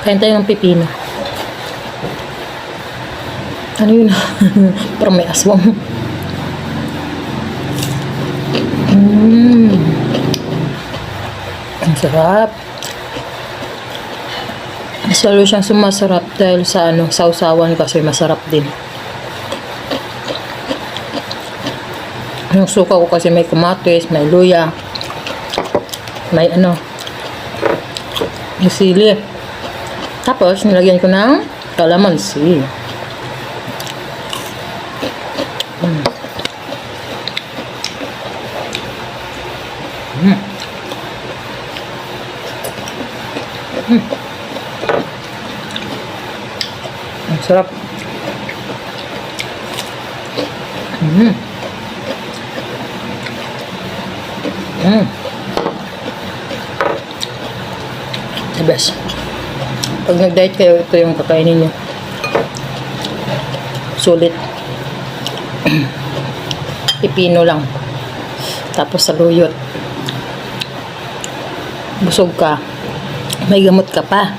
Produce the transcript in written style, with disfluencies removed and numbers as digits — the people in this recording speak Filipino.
Kain tayo ng pipino. Ano yun? Parang may aswang. Ang sarap. Salo siyang sumasarap dahil sa sausawan kasi masarap din. Yung suka ko kasi may kamatis, may luya, may may sili. Tapos, nilagyan ko ng kalamansi. Ang sarap. The best. Pag nag-diet kayo, ito yung kakainin nyo. Sulit. Pipino lang. Tapos saluyot. Busog ka. May gamot ka pa.